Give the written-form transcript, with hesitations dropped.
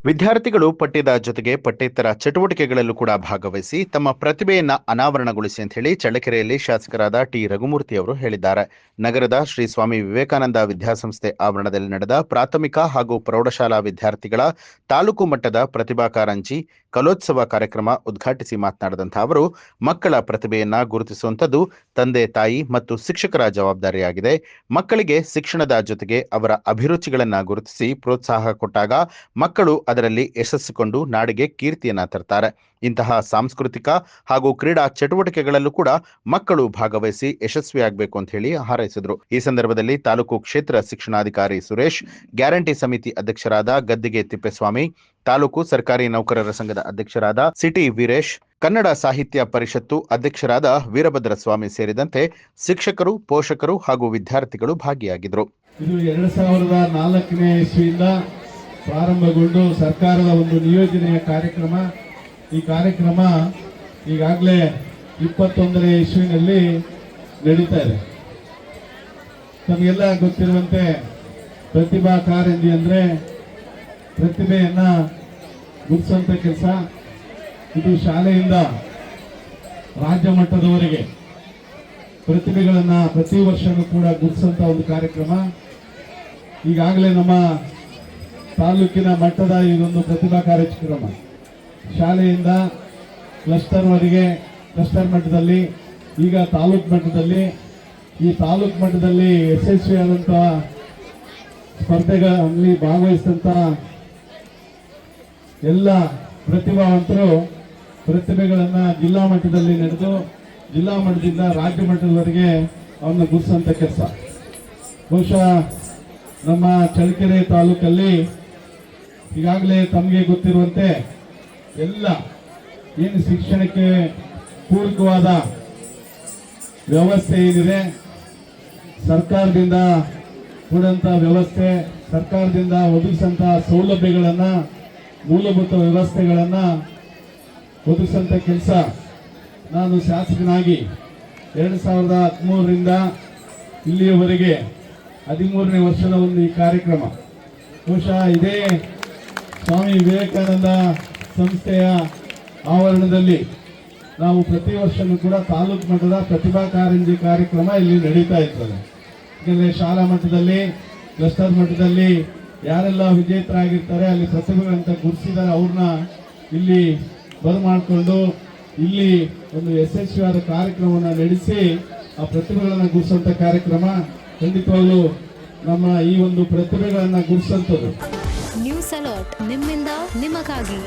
ವಿದ್ಯಾರ್ಥಿಗಳು ಪಠ್ಯದ ಜೊತೆಗೆ ಪಠ್ಯೇತರ ಚಟುವಟಿಕೆಗಳಲ್ಲೂ ಕೂಡ ಭಾಗವಹಿಸಿ ತಮ್ಮ ಪ್ರತಿಭೆಯನ್ನ ಅನಾವರಣಗೊಳಿಸಿ ಅಂತ ಹೇಳಿ ಚಳ್ಳಕೆರೆಯಲ್ಲಿ ಶಾಸಕರಾದ ಟಿ ರಘುಮೂರ್ತಿ ಅವರು ಹೇಳಿದ್ದಾರೆ. ನಗರದ ಶ್ರೀ ಸ್ವಾಮಿ ವಿವೇಕಾನಂದ ವಿದ್ಯಾಸಂಸ್ಥೆ ಆವರಣದಲ್ಲಿ ನಡೆದ ಪ್ರಾಥಮಿಕ ಹಾಗೂ ಪ್ರೌಢಶಾಲಾ ವಿದ್ಯಾರ್ಥಿಗಳ ತಾಲೂಕು ಮಟ್ಟದ ಪ್ರತಿಭಾ ಕಾರಂಜಿ ಕಲೋತ್ಸವ ಕಾರ್ಯಕ್ರಮ ಉದ್ಘಾಟಿಸಿ ಮಾತನಾಡಿದಂತಹ ಅವರು, ಮಕ್ಕಳ ಪ್ರತಿಭೆಯನ್ನ ಗುರುತಿಸುವಂಥದ್ದು ತಂದೆ ತಾಯಿ ಮತ್ತು ಶಿಕ್ಷಕರ ಜವಾಬ್ದಾರಿಯಾಗಿದೆ. ಮಕ್ಕಳಿಗೆ ಶಿಕ್ಷಣದ ಜೊತೆಗೆ ಅವರ ಅಭಿರುಚಿಗಳನ್ನ ಗುರುತಿಸಿ ಪ್ರೋತ್ಸಾಹ ಕೊಟ್ಟಾಗ ಮಕ್ಕಳು ಅದರಲ್ಲಿ ಯಶಸ್ಸುಕೊಂಡು ನಾಡಿಗೆ ಕೀರ್ತಿಯನ್ನ ತರ್ತಾರೆ. ಇಂತಹ ಸಾಂಸ್ಕೃತಿಕ ಹಾಗೂ ಕ್ರೀಡಾ ಚಟುವಟಿಕೆಗಳಲ್ಲೂ ಕೂಡ ಮಕ್ಕಳು ಭಾಗವಹಿಸಿ ಯಶಸ್ವಿಯಾಗಬೇಕು ಅಂತ ಹೇಳಿ ಹಾರೈಸಿದ್ರು. ಈ ಸಂದರ್ಭದಲ್ಲಿ ತಾಲೂಕು ಕ್ಷೇತ್ರ ಶಿಕ್ಷಣಾಧಿಕಾರಿ ಸುರೇಶ್, ಗ್ಯಾರಂಟಿ ಸಮಿತಿ ಅಧ್ಯಕ್ಷರಾದ ಗದ್ದಿಗೆ ತಿಪ್ಪೇಸ್ವಾಮಿ, ತಾಲೂಕು ಸರ್ಕಾರಿ ನೌಕರರ ಸಂಘದ ಅಧ್ಯಕ್ಷರಾದ ಸಿಟಿ ವೀರೇಶ್, ಕನ್ನಡ ಸಾಹಿತ್ಯ ಪರಿಷತ್ತು ಅಧ್ಯಕ್ಷರಾದ ವೀರಭದ್ರ ಸ್ವಾಮಿ ಸೇರಿದಂತೆ ಶಿಕ್ಷಕರು, ಪೋಷಕರು ಹಾಗೂ ವಿದ್ಯಾರ್ಥಿಗಳು ಭಾಗಿಯಾಗಿದ್ರು. ಇದು 2004ನೇ ಇಸ್ವಿಯಿಂದ ಪ್ರಾರಂಭಗೊಂಡು ಸರ್ಕಾರದ ಒಂದು ನಿಯೋಜನೆಯ ಕಾರ್ಯಕ್ರಮ. ಈ ಕಾರ್ಯಕ್ರಮ ಈಗಾಗಲೇ 21ನೇ ಇಸ್ವಿನಲ್ಲಿ ನಡೀತಾ ಇದೆ. ತಮಗೆಲ್ಲ ಗೊತ್ತಿರುವಂತೆ ಪ್ರತಿಭಾ ಕಾರಂಜಿ ಅಂದರೆ ಪ್ರತಿಭೆಯನ್ನ ಗುರುತಿಸುವಂಥ ಕೆಲಸ. ಇದು ಶಾಲೆಯಿಂದ ರಾಜ್ಯ ಮಟ್ಟದವರೆಗೆ ಪ್ರತಿಭೆಗಳನ್ನು ಪ್ರತಿ ವರ್ಷವೂ ಕೂಡ ಗುರುತಿಸುವಂಥ ಒಂದು ಕಾರ್ಯಕ್ರಮ. ಈಗಾಗಲೇ ನಮ್ಮ ತಾಲೂಕಿನ ಮಟ್ಟದ ಇದೊಂದು ಪ್ರತಿಭಾ ಕಾರ್ಯಕ್ರಮ ಶಾಲೆಯಿಂದ ಕ್ಲಸ್ಟರ್ವರೆಗೆ, ಕ್ಲಸ್ಟರ್ ಮಟ್ಟದಲ್ಲಿ, ಈಗ ತಾಲೂಕು ಮಟ್ಟದಲ್ಲಿ, ಈ ತಾಲೂಕು ಮಟ್ಟದಲ್ಲಿ ಯಶಸ್ವಿಯಾದಂಥ ಸ್ಪರ್ಧೆಗಳಲ್ಲಿ ಭಾಗವಹಿಸಿದಂಥ ಎಲ್ಲ ಪ್ರತಿಭಾವಂತರು ಪ್ರತಿಭೆಗಳನ್ನು ಜಿಲ್ಲಾ ಮಟ್ಟದಲ್ಲಿ ನಡೆದು ಜಿಲ್ಲಾ ಮಟ್ಟದಿಂದ ರಾಜ್ಯ ಮಟ್ಟದವರೆಗೆ ಅವನ್ನ ಗುರುತಿಸುವಂಥ ಕೆಲಸ. ಬಹುಶಃ ನಮ್ಮ ಚಳ್ಳಕೆರೆ ತಾಲೂಕಲ್ಲಿ ಈಗಾಗಲೇ ತಮಗೆ ಗೊತ್ತಿರುವಂತೆ ಎಲ್ಲ ಏನು ಶಿಕ್ಷಣಕ್ಕೆ ಪೂರಕವಾದ ವ್ಯವಸ್ಥೆ ಏನಿದೆ, ಸರ್ಕಾರದಿಂದ ಕೊಡುವಂಥ ವ್ಯವಸ್ಥೆ, ಸರ್ಕಾರದಿಂದ ಒದಗಿಸಂಥ ಸೌಲಭ್ಯಗಳನ್ನು, ಮೂಲಭೂತ ವ್ಯವಸ್ಥೆಗಳನ್ನು ಒದಗಿಸಂಥ ಕೆಲಸ ನಾನು ಶಾಸಕನಾಗಿ 2013ರಿಂದ ಇಲ್ಲಿಯವರೆಗೆ 13ನೇ ವರ್ಷದ ಒಂದು ಈ ಕಾರ್ಯಕ್ರಮ. ಬಹುಶಃ ಇದೇ ಸ್ವಾಮಿ ವಿವೇಕಾನಂದ ಸಂಸ್ಥೆಯ ಆವರಣದಲ್ಲಿ ನಾವು ಪ್ರತಿ ವರ್ಷವೂ ಕೂಡ ತಾಲೂಕು ಮಟ್ಟದ ಪ್ರತಿಭಾ ಕಾರಂಜಿ ಕಾರ್ಯಕ್ರಮ ಇಲ್ಲಿ ನಡೀತಾ ಇರ್ತದೆ. ಯಾಕೆಂದರೆ ಶಾಲಾ ಮಟ್ಟದಲ್ಲಿ, ಕ್ಲಸ್ಟರ್ ಮಟ್ಟದಲ್ಲಿ ಯಾರೆಲ್ಲ ವಿಜೇತರಾಗಿರ್ತಾರೆ, ಅಲ್ಲಿ ಪ್ರತಿಭೆಗಳಂತ ಗುರುತಿಸಿದ್ದಾರೆ, ಅವ್ರನ್ನ ಇಲ್ಲಿ ಬರಮಾಡಿಕೊಂಡು ಇಲ್ಲಿ ಒಂದು ಯಶಸ್ವಿಯಾದ ಕಾರ್ಯಕ್ರಮವನ್ನು ನಡೆಸಿ ಆ ಪ್ರತಿಭೆಗಳನ್ನು ಗುರುತಿಸುವಂಥ ಕಾರ್ಯಕ್ರಮ ಖಂಡಿತವಾಗ್ಲೂ ನಮ್ಮ ಈ ಒಂದು ಪ್ರತಿಭೆಗಳನ್ನು ಗುರುತಿಸುವಂಥದ್ದು. ನ್ಯೂಸ್ ಅಲರ್ಟ್ ನಿಮ್ಮಿಂದ ನಿಮಗಾಗಿ.